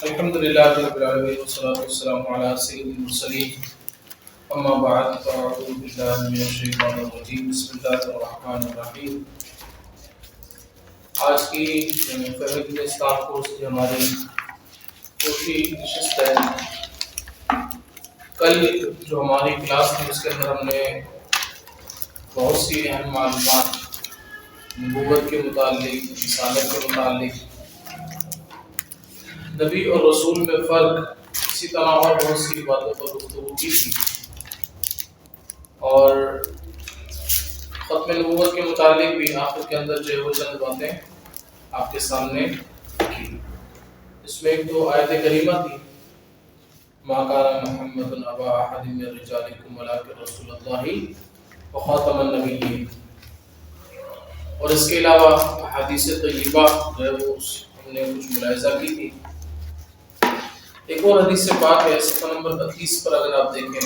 الحمد لله رب العالمين والصلاة والسلام على سيد المرسلين اما بعد فاعوذ بالله من الشیطان الرجیم بسم اللہ الرحمن الرحیم۔ آج کی فہد اسلام کورس کی ہماری چوتھی نشست ہے۔ کل جو ہماری کلاس تھی اس کے اندر ہم نے بہت سی اہم معلومات نبوت کے متعلق، رسالت کے متعلق، نبی اور رسول میں فرق، اسی طرح اور بہت سی باتوں پر گفتگو کی تھی، اور ختم نبوت کے متعلق بھی آخر کے اندر جو ہے وہ چند باتیں آپ کے سامنے کی۔ اس میں ایک تو آیت کریمہ تھی، ما کان محمد ابا احد من رجالکم ولکن رسول اللہ وخاتم النبیین، اور اس کے علاوہ احادیث طیبہ جو ہے وہ ہم نے کچھ ملاحظہ کی تھی۔ ایک اور حدیث پاک ہے صفحہ نمبر 38 پر اگر آپ دیکھیں،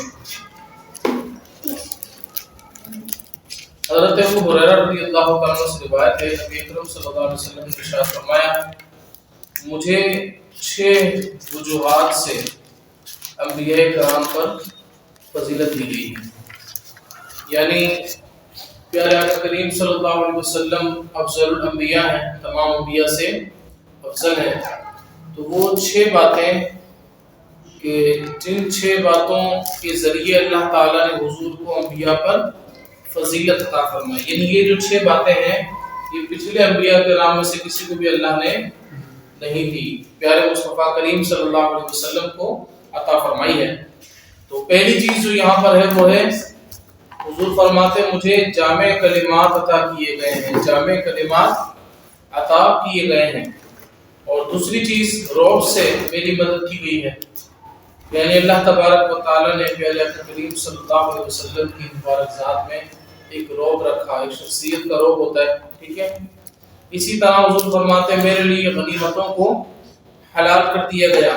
حضرت ابو ہریرہ رضی اللہ تعالیٰ سے روایت ہے، نبی اکرم صلی اللہ علیہ وسلم نے ارشاد فرمایا، مجھے 6 وجوہات سے انبیاء کرام پر فضیلت دی گئی ہے، یعنی پیارے آقا کریم صلی اللہ علیہ وسلم افضل الانبیاء ہیں، تمام انبیاء سے افضل ہیں۔ تو وہ 6 باتیں کہ جن 6 باتوں کے ذریعے اللہ تعالیٰ نے حضور کو انبیاء پر فضیلت عطا فرمائی، یعنی یہ جو 6 باتیں ہیں یہ پچھلے انبیاء کرام میں سے کسی کو بھی اللہ نے نہیں دی، پیارے مصطفیٰ کریم صلی اللہ علیہ وسلم کو عطا فرمائی ہے۔ تو پہلی چیز جو یہاں پر ہے وہ ہے، حضور فرماتے ہیں مجھے جامع کلمات عطا کیے گئے ہیں، جامع کلمات عطا کیے گئے ہیں۔ اور دوسری چیز، رعب سے میری مدد کی گئی ہے، یعنی اللہ تبارک و تعالیٰ نے پیارے آقا کریم صلی اللہ علیہ وسلم کی مبارک ذات میں ایک رعب رکھا، ایک شخصیت کا رعب ہوتا ہے، ٹھیک ہے۔ اسی طرح حضور فرماتے ہیں میرے لیے غنیمتوں کو حلال کر دیا گیا۔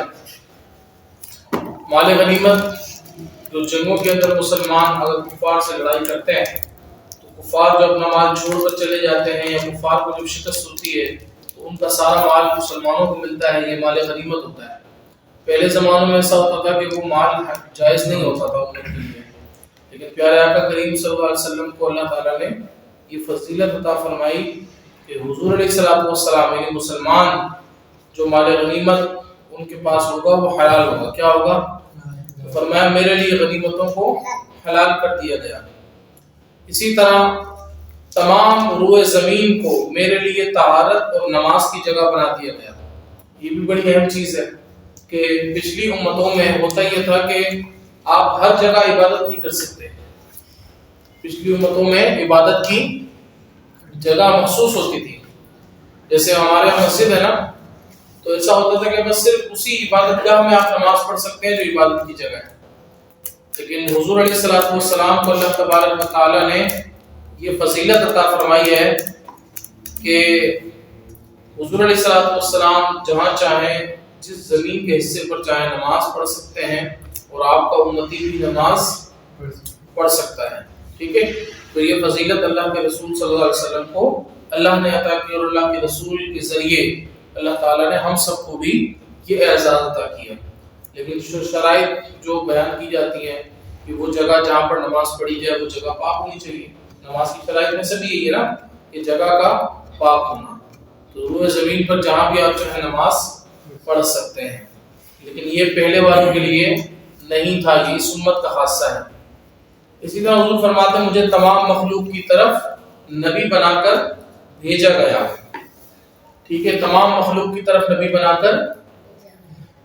مال غنیمت جو جنگوں کے اندر مسلمان اگر کفار سے لڑائی کرتے ہیں تو کفار جو اپنا مال چھوڑ کر چلے جاتے ہیں، یا کفار کو جب شکست ہوتی ہے تو ان کا سارا مال مسلمانوں کو ملتا ہے، یہ مال غنیمت ہوتا ہے۔ پہلے زمانوں میں ایسا ہوتا تھا کہ وہ مال جائز نہیں ہوتا تھا ان کے لیے، لیکن پیارے آقا کریم صلی اللہ علیہ وسلم کو اللہ تعالیٰ نے یہ فضیلت عطا فرمائی کہ حضور علیہ الصلوۃ والسلام یعنی مسلمان جو مال غنیمت ان کے پاس ہوگا وہ حلال ہوگا۔ کیا ہوگا؟ فرمایا میرے لیے غنیمتوں کو حلال کر دیا گیا۔ اسی طرح تمام روئے زمین کو میرے لیے طہارت اور نماز کی جگہ بنا دیا گیا۔ یہ بھی بڑی اہم چیز ہے کہ پچھلی امتوں میں ہوتا یہ تھا کہ آپ ہر جگہ عبادت نہیں کر سکتے۔ پچھلی امتوں میں عبادت کی جگہ مخصوص ہوتی تھی، جیسے ہمارے مسجد ہے نا، تو ایسا ہوتا تھا کہ بس صرف اسی عبادت گاہ میں آپ نماز پڑھ سکتے ہیں جو عبادت کی جگہ ہے۔ لیکن حضور علیہ الصلوۃ والسلام کو اللہ تبارک و تعالیٰ نے یہ فضیلت عطا فرمائی ہے کہ حضور علیہ الصلوۃ والسلام جہاں چاہیں، جس زمین کے حصے پر چاہیں نماز پڑھ سکتے ہیں، اور آپ کا امتی بھی نماز پڑھ سکتا ہے، ٹھیک ہے۔ تو یہ فضیلت اللہ کے رسول صلی اللہ علیہ وسلم کو اللہ نے عطا کی، اور اللہ کے رسول کے ذریعے اللہ تعالیٰ نے ہم سب کو بھی یہ اعزاز عطا کیا۔ لیکن شرائط جو بیان کی جاتی ہیں کہ وہ جگہ جہاں پر نماز پڑھی جائے وہ جگہ پاک ہونی چاہیے۔ نماز کی شرائط میں سے بھی یہی ہے نا کہ جگہ کا پاک ہونا۔ تو روئے زمین پر جہاں بھی آپ چاہیں نماز پڑھ سکتے ہیں، لیکن یہ پہلے والوں کے لیے نہیں تھا، یہ اس امت کا خاصہ ہے۔ اسی طرح حضور فرماتے ہیں مجھے تمام مخلوق کی طرف نبی بنا کر بھیجا گیا، ٹھیک ہے، تمام مخلوق کی طرف نبی بنا کر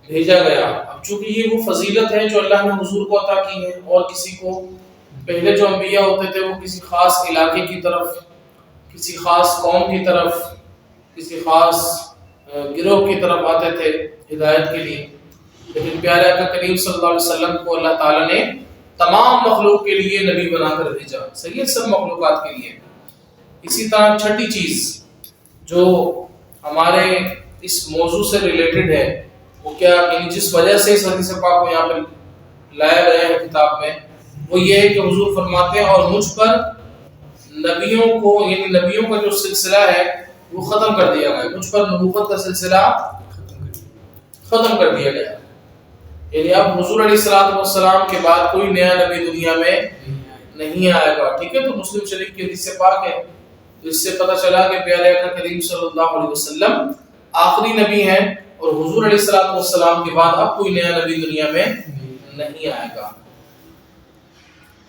بھیجا گیا۔ اب چونکہ یہ وہ فضیلت ہے جو اللہ نے حضور کو عطا کی ہے، اور کسی کو پہلے جو انبیاء ہوتے تھے وہ کسی خاص علاقے کی طرف، کسی خاص قوم کی طرف، کسی خاص گروہ کی طرف آتے تھے ہدایت کے لیے، لیکن پیارے آقا کریم صلی اللہ علیہ وسلم کو اللہ تعالیٰ نے تمام مخلوق کے لیے نبی بنا کر بھیجا، صحیح ہے، سب مخلوقات کے لیے۔ اسی طرح چھٹی چیز جو ہمارے اس موضوع سے ریلیٹڈ ہے وہ کیا، یعنی جس وجہ سے اس حدیث پاک کو یہاں پہ لایا گیا ہے کتاب میں، وہ یہ ہے کہ حضور فرماتے ہیں اور مجھ پر نبیوں کو، یعنی نبیوں کا جو سلسلہ ہے وہ ختم کر دیا گیا، مجھ پر نبوت کا سلسلہ ختم کر دیا گیا. یعنی اب حضور علیہ الصلوۃ والسلام کے بعد کوئی نیا نبی دنیا میں نہیں آئے گا. ٹھیک ہے, تو مسلم شریف کی حدیث پاک ہے, تو اس سے پتہ چلا کہ پیارے آقا کریم صلی اللہ علیہ وسلم آخری نبی ہیں, اور حضور علیہ الصلوۃ والسلام کے بعد اب کوئی نیا نبی دنیا میں نہیں آئے گا.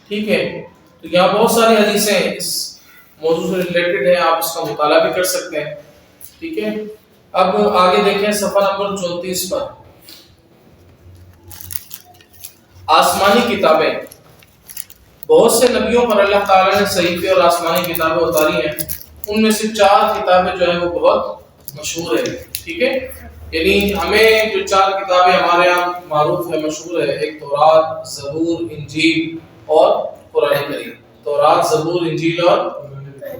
ٹھیک ہے, تو یہاں بہت ساری حدیثیں اس موضوع سے ریلیٹڈ ہیں, آپ اس کا مطالعہ بھی کر سکتے ہیں. ٹھیک ہے, اب آگے دیکھیں صفحہ نمبر 34 پر. آسمانی کتابیں, بہت سے نبیوں پر اللہ تعالیٰ نے صحیفے اور آسمانی کتابیں اتاری ہیں. ان میں سے 4 کتابیں جو ہیں وہ بہت مشہور ہیں. ٹھیک ہے, یعنی ہمیں جو 4 کتابیں ہمارے یہاں معروف ہے, مشہور ہے, ایک تورات, زبور, انجیل اور قرآن کریم. تورات, زبور, انجیل اور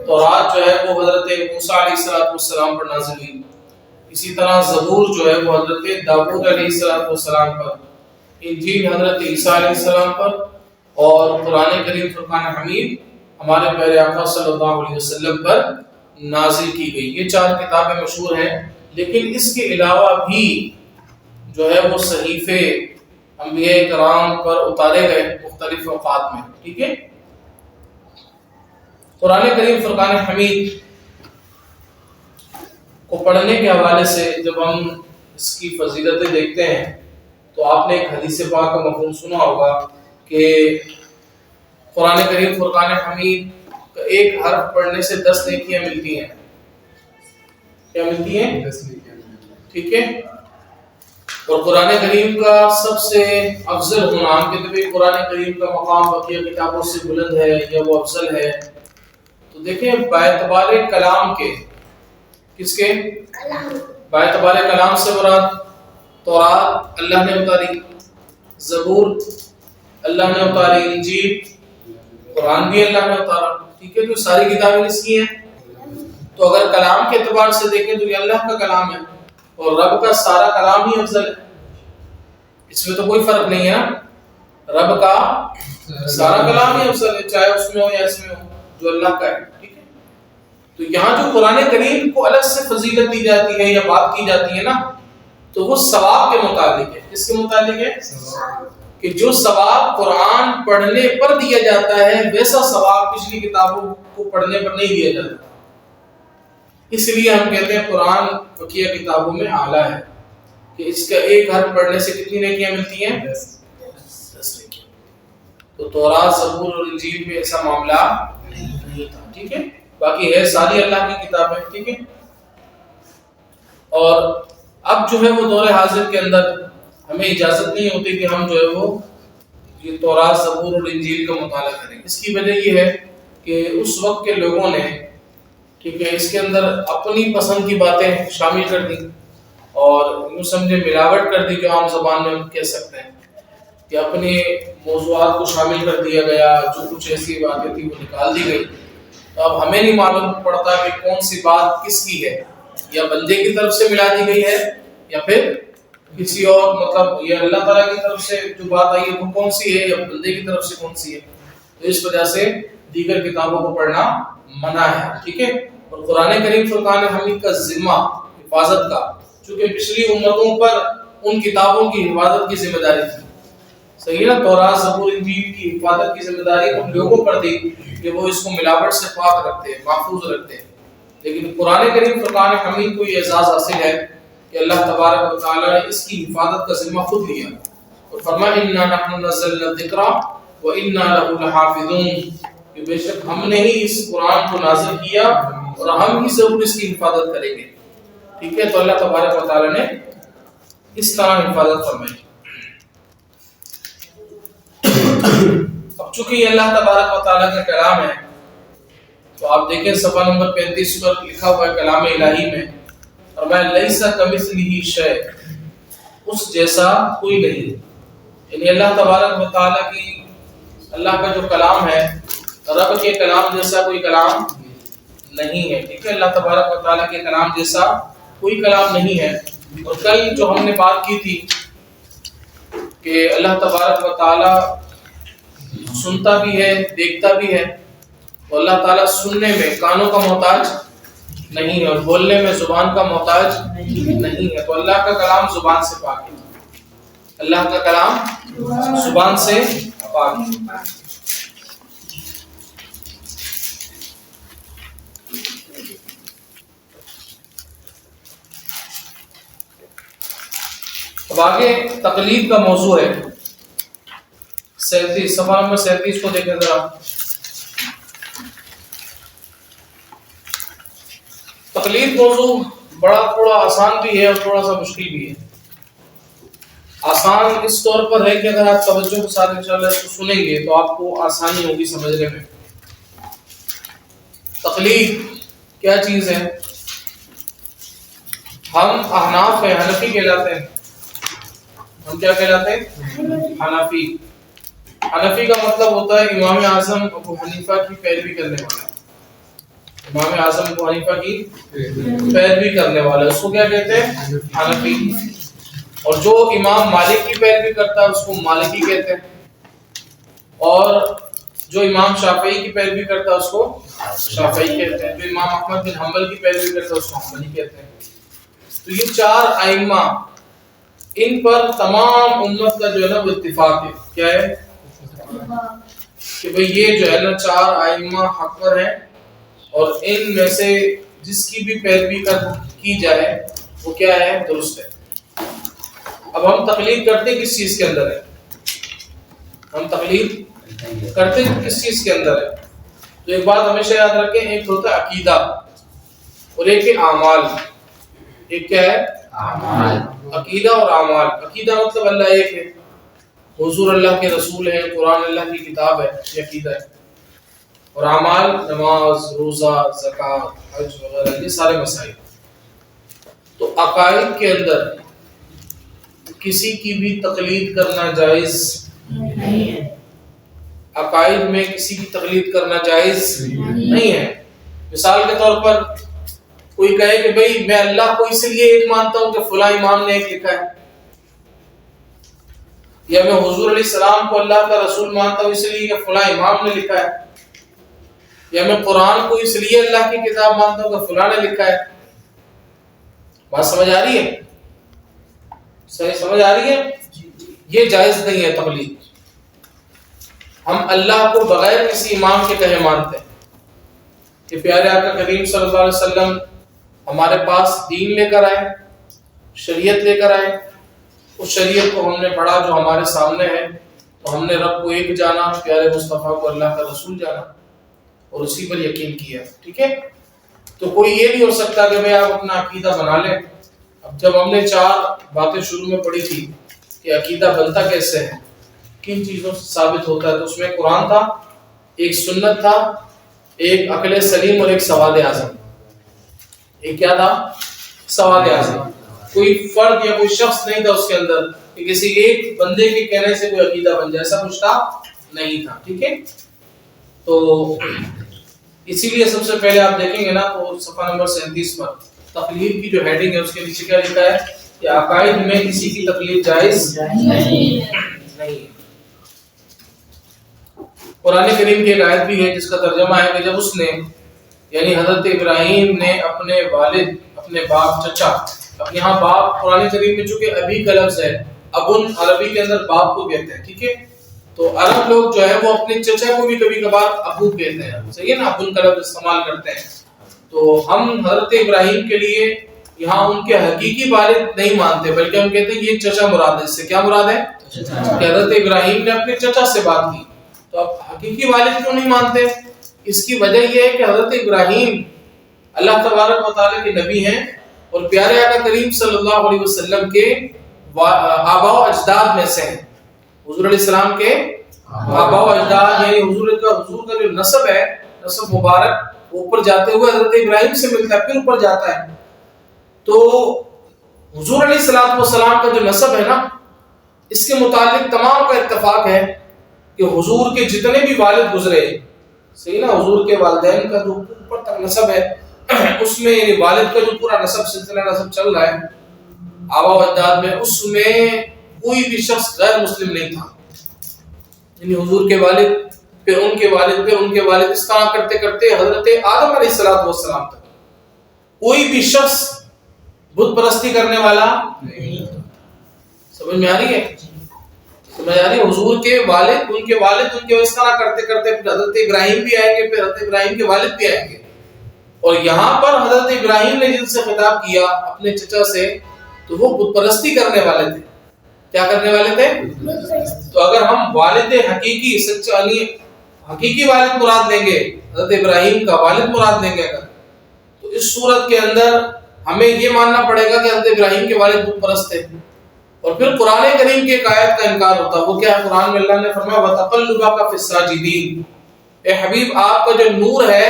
تورات جو ہے وہ حضرت موسیٰ علیہ السلام پر نازل ہوئی. اسی طرح زبور جو ہے وہ حضرت داؤد علیہ السلام پر, انجیل حضرت عیسیٰ علیہ السلام پر, اور قرآن کریم فرقان حمید ہمارے پیارے آقا صلی اللہ علیہ وسلم پر نازل کی گئی. یہ 4 کتابیں مشہور ہیں, لیکن اس کے علاوہ بھی جو ہے وہ صحیفے انبیاء کرام پر اتارے گئے مختلف اوقات میں. ٹھیک ہے, قرآن کریم فرقان حمید کو پڑھنے کے حوالے سے جب ہم اس کی فضیلتیں دیکھتے ہیں تو آپ نے ایک حدیث پاک کا مفہوم سنا ہوگا کہ قرآن کریم فرقان حمید کا ایک حرف پڑھنے سے 10 نیکیاں ملتی ہیں. کیا ملتی ہیں؟ 10 نیکیاں. ٹھیک ہے, اور قرآن کریم کا سب سے افضل ہونا, ہم کہتے ہیں قرآن کریم کا مقام بقیہ کتابوں سے بلند ہے یا وہ افضل ہے, تو دیکھیں باعتبار کلام کے, کس کے؟ باعتبار کلام سے مراد تورات اللہ نے اتاری, زبور اللہ نے اتاری, انجیل قرآن بھی اللہ نے اتارا. ٹھیک ہے, تو ساری کتابیں اس کی ہیں. تو اگر کلام کے اعتبار سے دیکھیں تو یہ اللہ کا کلام ہے, اور رب کا سارا کلام ہی افضل ہے. اس میں تو کوئی فرق نہیں ہے, رب کا سارا کلام ہی افضل ہے, چاہے اس میں ہو یا اس میں ہو, جو اللہ کا ہے. ٹھیک ہے, تو یہاں جو قرآن کریم کو الگ سے فضیلت دی جاتی ہے یا بات کی جاتی ہے نا, تو وہ ثواب کے متعلق ہے. کس کے متعلق ہے؟ کہ جو ثواب قرآن پڑھنے پر دیا جاتا ہے ویسا ثواب پچھلی کتابوں کو پڑھنے پر نہیں دیا جاتا. اس لیے ہم کہتے ہیں قرآن بقیہ کتابوں میں اعلیٰ ہے, کہ اس کا ایک حرف پڑھنے سے کتنی نیکیاں ملتی ہیں؟ 10 نیکیاں. تو تورات, زبور اور انجیل میں ایسا معاملہ نہیں تھا. ٹھیک ہے, باقی ہے ساری اللہ کی کتابیں. ٹھیک ہے, اور اب جو ہے وہ دور حاضر کے اندر ہمیں اجازت نہیں ہوتی کہ ہم جو ہے وہ یہ تورات, زبور اور انجیل کا مطالعہ کریں. اس کی وجہ یہ ہے کہ اس وقت کے لوگوں نے, ٹھیک ہے, اس کے اندر اپنی پسند کی باتیں شامل کر دی, اور یوں سمجھے ملاوٹ کر دی, جو عام زبان میں ہم کہہ سکتے ہیں کہ اپنے موضوعات کو شامل کر دیا گیا, جو کچھ ایسی باتیں تھی وہ نکال دی گئی. تو اب ہمیں نہیں معلوم پڑتا کہ کون سی بات کس کی ہے, یا بندے کی طرف سے ملا دی گئی ہے یا پھر کسی اور, مطلب یہ اللہ تعالیٰ کی طرف سے جو بات آئی ہے وہ کون سی ہے, یا بندے کی طرف سے کون سی ہے. تو اس وجہ سے دیگر کتابوں کو پڑھنا منع ہے. ٹھیک ہے, اور قرآن کریم فرقان حمید کا ذمہ حفاظت کا, چونکہ پچھلی امتوں پر ان کتابوں کی حفاظت کی ذمہ داری تھی. صحیح ہے نا, تورات, زبور, انجیل کی حفاظت کی ذمہ داری ان لوگوں پر تھی کہ وہ اس کو ملاوٹ سے پاک رکھتے, محفوظ رکھتے. لیکن قرآن کریم فرقان حمید کو یہ اعزاز حاصل ہے کہ اللہ تبارک و تعالی نے اس کی حفاظت کا ذمہ خود لیا, اور فرمایا انا نحن نزلنا الذکر وانا له لحافظون, کہ بے شک ہم نے ہی اس قرآن کو نازل کیا اور ہم ہی ضرور اس کی حفاظت کریں گے. ٹھیک ہے, تو اللہ تبارک و تعالی نے اس طرح حفاظت فرمائی. اب چونکہ یہ اللہ تبارک و تعالی کا کلام ہے, تو آپ دیکھیں صفحہ نمبر 35 پر لکھا ہوا ہے کلام الہی میں, فرمایا لیس کمثلہ شیء, اس جیسا کوئی نہیں. یعنی اللہ تبارک و تعالی کی, اللہ کا جو کلام ہے, رب کے کلام جیسا کوئی کلام نہیں ہے. ٹھیک ہے, اللہ تبارک و تعالی کے کلام جیسا کوئی کلام نہیں ہے. اور کل جو ہم نے بات کی تھی کہ اللہ تبارک و تعالی سنتا بھی ہے, دیکھتا بھی ہے, اور اللہ تعالیٰ سننے میں کانوں کا محتاج نہیں ہے اور بولنے میں زبان کا محتاج نہیں ہے. تو اللہ کا کلام زبان سے پاک ہے. اللہ کا کلام زبان سے پاک ہے. اب آگے تقلید کا موضوع ہے. 37 صفحہ نمبر 37 کو دیکھیں ذرا. تقلید موضوع بڑا تھوڑا آسان بھی ہے اور تھوڑا سا مشکل بھی ہے. آسان اس طور پر ہے کہ اگر آپ توجہ کے ساتھ انشاءاللہ اس کو سنیں گے تو آپ کو آسانی ہوگی سمجھنے میں. تقلید کیا چیز ہے؟ ہم احناف ہیں، حنفی کہلاتے ہیں. ہم کیا کہلاتے ہیں؟ حنفی. حنفی کا مطلب ہوتا ہے امام اعظم ابو حنیفہ کی پیروی کرنے والا. امام اعظم ابو حنیفہ کی پیروی کرنے والا اس کو کیا کہتے ہیں؟ حنفی. اور جو امام مالک کی پیروی کرتا ہے اس کو مالکی کہتے ہیں. اور جو امام شافعی کی پیروی کرتا ہے اس کو شافعی کہتے ہیں. جو امام احمد بن حنبل کی پیروی کرتا ہے اس کو حنبلی کہتے ہیں. تو یہ 4 ائمہ، ان پر تمام امت کا جو ہے نا وہ اتفاق ہے. کیا ہے؟ کہ بھئی یہ جو ہے نا 4 ائمہ حق پر ہیں اور ان میں سے جس کی بھی پیروی کی جائے وہ کیا ہے؟ درست ہے. اب ہم تقلید کرتے کس چیز کے اندر ہے؟ ہم تقلید کرتے کس چیز کے اندر ہے؟ تو ایک بات ہمیشہ یاد رکھیں، ایک ہوتا ہے عقیدہ اور ایک ہے اعمال. ایک کیا ہے؟ اعمال. عقیدہ اور اعمال. عقیدہ مطلب اللہ ایک ہے، حضور اللہ کے رسول ہیں، قرآن اللہ کی کتاب ہے، یہ عقیدہ ہے. اور اعمال نماز، روزہ، زکوٰۃ، حج وغیرہ یہ سارے مسائل. تو عقائد کے اندر کسی کی بھی تقلید کرنا جائز نہیں ہے. عقائد میں کسی کی تقلید کرنا جائز نہیں ہے. مثال کے طور پر کوئی کہے کہ بھئی میں اللہ کو اس لیے ایک مانتا ہوں کہ فلاں امام نے ایک لکھا ہے، یا میں حضور علیہ السلام کو اللہ کا رسول مانتا ہوں اس لیے کہ فلاں امام نے لکھا ہے، یا میں قرآن کو اس لیے اللہ کی کتاب مانتا ہوں کہ فلاں نے لکھا ہے. بات سمجھ آ رہی ہے؟ صحیح سمجھ آ رہی ہے؟ یہ جائز نہیں ہے تقلید. ہم اللہ کو بغیر کسی امام کے کہے مانتے ہیں. کہ پیارے آقا کریم صلی اللہ علیہ وسلم ہمارے پاس دین لے کر آئے، شریعت لے کر آئے. اس شریعت کو ہم نے پڑھا جو ہمارے سامنے ہے، تو ہم نے رب کو ایک جانا، پیارے مصطفیٰ کو اللہ کا رسول جانا اور اسی پر یقین کیا. ٹھیک ہے؟ تو کوئی یہ نہیں ہو سکتا کہ بھئی آپ اپنا عقیدہ بنا لیں. اب جب ہم نے 4 باتیں شروع میں پڑھی تھی کہ عقیدہ بنتا کیسے ہے، کن چیزوں سے ثابت ہوتا ہے، تو اس میں قرآن تھا، ایک سنت تھا، ایک عقل سلیم اور ایک سواد اعظم. ایک کیا تھا؟ سواد اعظم. کوئی فرد یا کوئی شخص نہیں تھا اس کے اندر کہ کسی ایک بندے کے کہنے سے کوئی عقیدہ بن جائے، ایسا کچھ تھا نہیں تھا. ٹھیک ہے؟ تو اسی لیے سب سے پہلے آپ دیکھیں گے نا تو صفحہ نمبر 37 پر تقلید کی جو ہیڈنگ ہے اس کے نیچے کیا لکھا ہے کہ عقائد میں کسی کی تقلید جائز نہیں ہے. قرآن کریم کی ایک آیت بھی ہے جس کا ترجمہ ہے کہ جب اس نے یعنی حضرت ابراہیم نے اپنے والد، اپنے باپ، چچا، اب یہاں باپ قرآن کریم میں چونکہ ابھی کا لفظ ہے، ابن عربی کے اندر باپ کو کہتے ہیں. ٹھیک ہے؟ تو عرب لوگ جو ہے وہ اپنے چچا کو بھی کبھی کبھار ابو کہتے ہیں. صحیح ہے نا؟ ابن کا لفظ استعمال کرتے ہیں. تو ہم حضرت ابراہیم کے لیے یہاں ان کے حقیقی والد نہیں مانتے بلکہ ہم کہتے ہیں یہ چچا مراد ہے. اس سے کیا مراد ہے؟ کہ حضرت ابراہیم نے اپنے چچا سے بات کی. تو اب حقیقی والد کیوں نہیں مانتے؟ اس کی وجہ یہ ہے کہ حضرت ابراہیم اللہ تبارک و تعالیٰ کے نبی ہیں اور پیارے آقا کریم صلی اللہ علیہ وسلم کے آباء و اجداد میں سے ہیں. حضور علیہ السلام کے آباء و اجداد یعنی حضور کا جو نسب ہے، نسب مبارک اوپر جاتے ہوئے حضرت ابراہیم سے ملتا ہے، پھر اوپر جاتا ہے. تو حضور علیہ السلام کا جو نسب ہے نا، اس کے متعلق تمام کا اتفاق ہے کہ حضور کے جتنے بھی والد گزرے، صحیح نا، حضور کے والدین کا جو اوپر تک نسب ہے اس میں یعنی والد کا جو پورا نسب سلسلہ نسب چل رہا ہے آباء و اجداد میں، اس میں کوئی بھی شخص غیر مسلم نہیں تھا. یعنی حضور کے والد، پھر ان کے والد، پھر ان کے والد، اس طرح کرتے کرتے حضرت آدم علیہ السلام تک. کوئی بھی شخص بت پرستی کرنے والا نہیں ہوتا. سمجھ میں آ رہی ہے؟ سمجھ آ رہی ہے؟ حضور کے والد ان کے اس طرح کرتے کرتے حضرت ابراہیم بھی آئیں گے، پھر حضرت ابراہیم کے والد بھی آئیں گے. اور یہاں پر حضرت ابراہیم نے جن سے خطاب کیا اپنے چچا سے، تو وہ بت پرستی کرنے والے تھے. کیا کرنے والے تھے؟ تو اگر ہم والد حقیقی سچا حقیقی والد مراد لیں گے، حضرت ابراہیم کا والد مراد لیں گے اگر، تو اس صورت کے اندر ہمیں یہ ماننا پڑے گا کہ حضرت ابراہیم کے والد بت پرست تھے. اور پھر قرآن کریم کی ایک آیت کا انکار ہوتا ہے. وہ کیا ہے؟ قرآن میں اللہ نے فرمایا وَتَقَلُّبَكَ فِي السَّاجِدِينَ، اے حبیب آپ کا جو نور ہے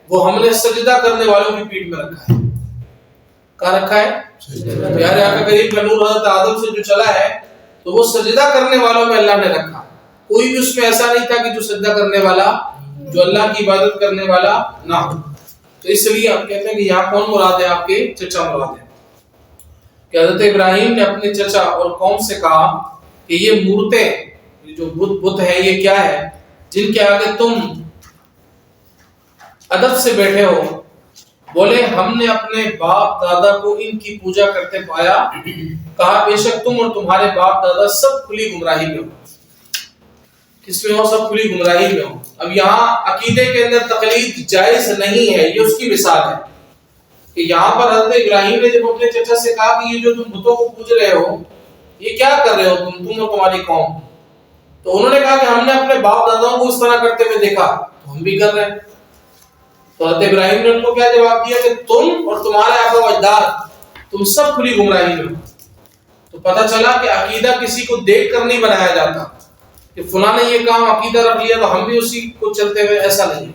وہ ہم نے سجدہ کرنے والوں کی پیٹھ میں رکھا ہے. کہاں رکھا ہے؟ پیارے آقا کریم کا نور حضرت آدم سے جو چلا ہے تو وہ سجدہ کرنے والوں میں اللہ نے رکھا. کوئی بھی اس میں ایسا نہیں تھا کہ جو سجدہ کرنے والا، جو اللہ کی عبادت کرنے والا نہ ہو. تو اس لیے آپ کہتے ہیں کہ یہاں کون مراد ہے؟ آپ کے چچا مراد ہے. کہ حضرت ابراہیم نے اپنے چچا اور قوم سے کہا کہ یہ مورتیں جو بت ہے یہ کیا ہے جن کے آگے تم ادب سے بیٹھے ہو؟ بولے ہم نے اپنے باپ دادا کو ان کی پوجا کرتے پایا. کہا بے شک تم اور تمہارے باپ دادا سب کھلی گمراہی میں ہو. کس میں ہو؟ سب کھلی گمراہی میں ہو. اب یہاں عقیدے کے اندر تقلید جائز نہیں ہے، یہ اس کی مثال ہے کہ یہاں پر حضرت ابراہیم نے جب اپنے چچا سے کہا کہ یہ جو تم بتوں کو پوج رہے ہو یہ کیا کر رہے ہو تم اور تمہاری قوم، تو انہوں نے کہا کہ ہم نے اپنے باپ داداؤں کو اس طرح کرتے ہوئے دیکھا تو ہم بھی کر رہے ہیں. تو حضرت ابراہیم نے ان کو کیا جواب دیا کہ تم اور تمہارے آبا و اجداد تم سب کھلی گمراہی میں ہو. تو پتہ چلا کہ عقیدہ کسی کو دیکھ کر نہیں بنایا جاتا کہ فلاں نے یہ کام عقیدہ رکھ لیا تو ہم بھی اسی کو چلتے ہوئے، ایسا نہیں.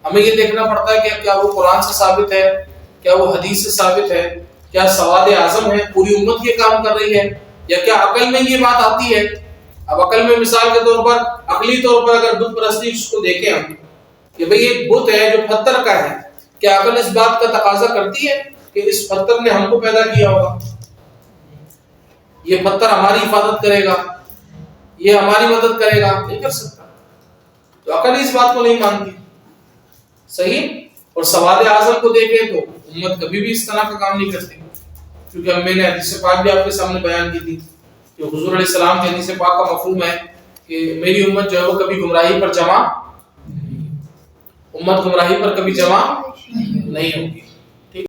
ہمیں یہ دیکھنا پڑتا ہے کہ کیا وہ قرآن سے ثابت ہے، کیا وہ حدیث سے ثابت ہے، کیا سواد اعظم ہے، پوری امت یہ کام کر رہی ہے، یا کیا عقل میں یہ بات آتی ہے. اب عقل میں مثال کے طور پر، عقلی طور پر اگر بت پرستی کو دیکھیں ہم کہ بھئی ایک بت ہے جو پتھر کا ہے، کیا عقل اس بات کا تقاضا کرتی ہے کہ اس پتھر نے ہم کو پیدا کیا ہوگا، یہ پتھر ہماری حفاظت کرے گا، یہ ہماری مدد کرے گا؟ نہیں کر سکتا. تو عقل اس بات کو نہیں مانتی. صحیح. اور سواد اعظم کو دیکھیں تو امت کبھی بھی اس طرح کا کام نہیں کرتی، کیونکہ اب میں نے حدیث پاک بھی آپ کے سامنے بیان کی تھی کہ حضور علیہ السلام کے حدیث پاک کا مفہوم ہے کہ میری امت جو ہے وہ کبھی گمراہی پر جمع نہیں ہوگی.